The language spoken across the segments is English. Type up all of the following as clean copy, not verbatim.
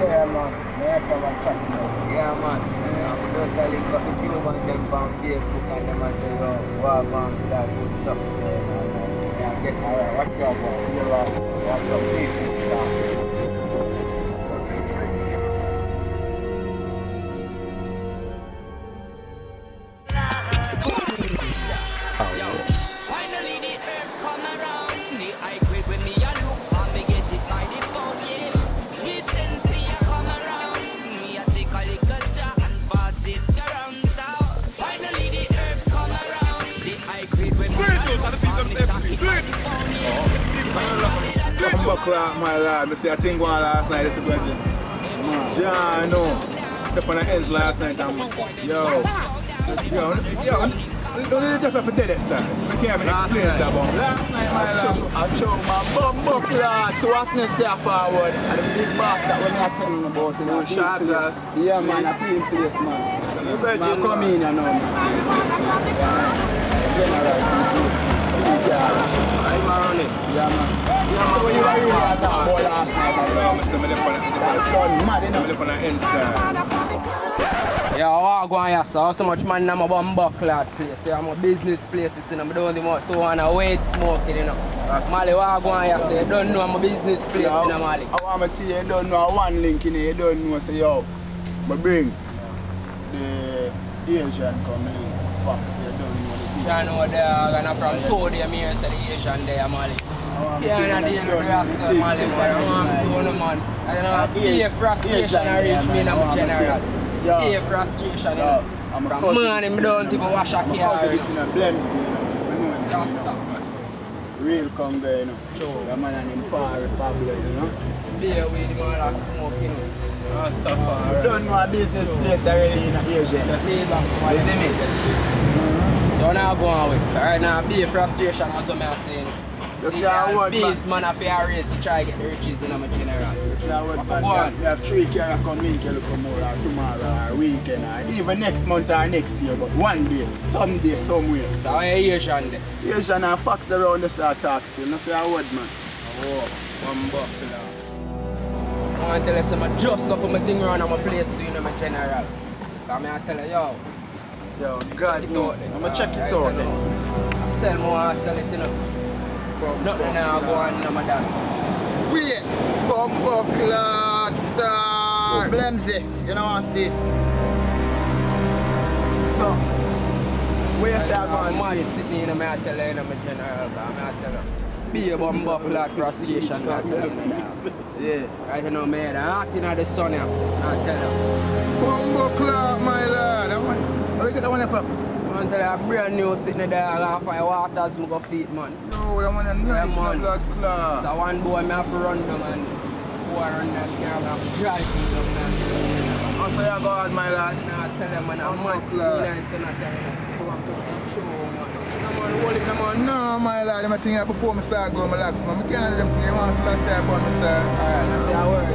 there, man. Yeah, man. Just I link up the Cuban them on Facebook and them I say, yo, walk on for that good stuff. Yeah, get alright, watch out, man. You watch some people. Finally the herbs come around. The high grade when me a look for me get it by the phone, yeah. Sweet sensei a come around. Me a take a little jar and pass it around. So finally the herbs come around. The high grade when me a look for me stock it by the phone, yeah. I'm back like my lad. I see a thing going on last night. This is brother. Yeah, I know. Step on the ends last night. Yo. Don't you just have to dead this time? We can't even explain that about last night, my lad. I show my bumbuck lad. So what's next step forward? And the big boss that we're not telling about, you know, short glass. Yeah, man, I feel place, man. Man, come in, you know, man. General. I'm around it. Yeah, man. Yeah, man. When you were really at that ball last night, that's all mad, you know. I'm on the Insta. Yeah, I go on here, so much man I'm a bumbuck lad place. Yeah, I'm a business place, you know. I don't even want to want to wait smoking, you know. Mali, I go on here, so you don't know I'm a business place, you know, Mali. I want to tell you, you don't know one link in here, you don't know, so yo, I bring the Asian coming Fox, you don't know the people. You know, they're gonna from Toady, I'm here, so the Asian there, Mali. Yeah, and the rest of Mali, man. I don't know, here frustration reach me in my general. Here frustration, you know. From morning, I don't even wash a car. This in a Blemsy, you know. Don't stop, man. Real come there, you know. True. The man and him power Republic, you know. Beer with him all that smoke, you know. Don't stop, alright. Don't know a business place already in Asia. That's it, you see me? So now go on with. Alright, now beer frustration, as what I'm saying. See, base man up here race to try to get the riches in my general. We have 3 cars come in, can come over tomorrow or weekend or even next month or next year, but one day, someday, somewhere. So how you Asian there? Asian and Fox around the start talk still, not say a word, man. Oh, one buffalo. I want to tell you something, just go for my thing around my place doing my general. Because I tell you, yo, God, no. I'm going to check it out then. I sell more, I sell it, you know. Nothing now go on, no matter. Wait! Bumbuckler star! Blemsy, you know what I see? So, where you say I go on? Man sitting in my tell you, my general, I tell you. Be a bumbuckler frustration, I tell you. Yeah. Right now, man, I'm acting at the sun now, I tell you. Bumbuckler, my lad. Where you get that one from? I tell you, a brand new sitting there, I have 5 waters, I go feet, man. Yo, that one is nice, yeah, blood clot. So one boy, I have to run them, and boy run that car, I have to drive them, man. Oh, so you go out, my lad? I tell them, man, I'm mad, so I'm to show, man. No, my lad, I'm thinking before I start going relax, man. I can't do them things. I want to start going, I start. Alright, I say I work.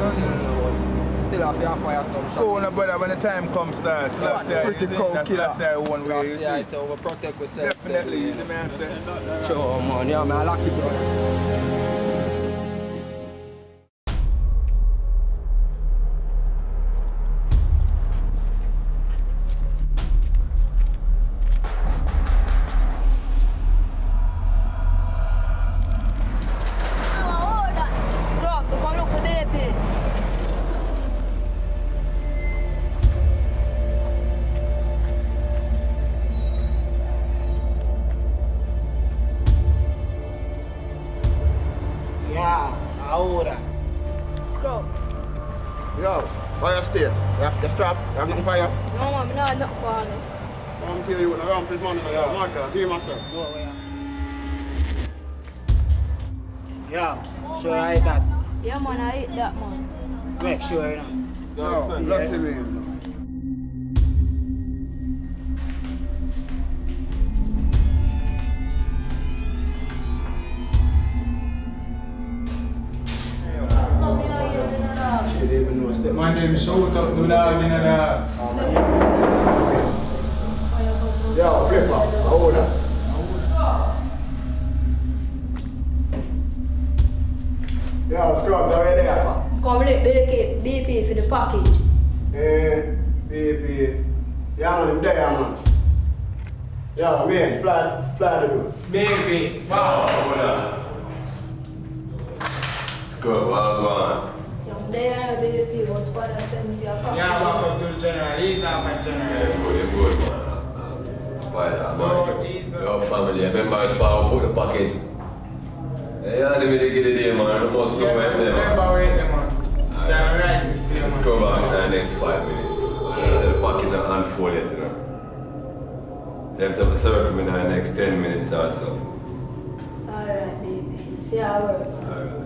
Still have to fire some shot. Cool, no, brother, when the time comes, start. Pretty cool killer. That's one way. Yeah, so we protect ourselves. Definitely, the man said. Sure, man. Yeah, man, I like it, brother. Yo, why you stay? You have strap? You have nothing for you? No, man, no, nothing for me. I'm telling you, with the ramp is money, so yeah, Martha, give myself. Go away. Yo, sure I eat that. Yeah, man, I eat that, man. Make sure, you know. Yo, lucky me, you know. My name is Shoot Up the Dog in the Yo, flip up, hold on. Yo, Scrubs, how are you there, fam? Come let BP for the package. BP. Yeah, man, I'm there, man. Yeah, man, fly the door. Baby, boss. Scrub, well on. I'm there, BP. What's what I send me your package? Yeah, walk up to the general. He's off at general. Good, man. Spider, man. Your family, remember it's power put the package. Yeah, let me get it there, man. You must know where they are. Remember where them are. Let's go back in the next 5 minutes. So the package will unfold it, you know. Time to have a circle in the next 10 minutes or so. Alright, baby. See how I work. Alright.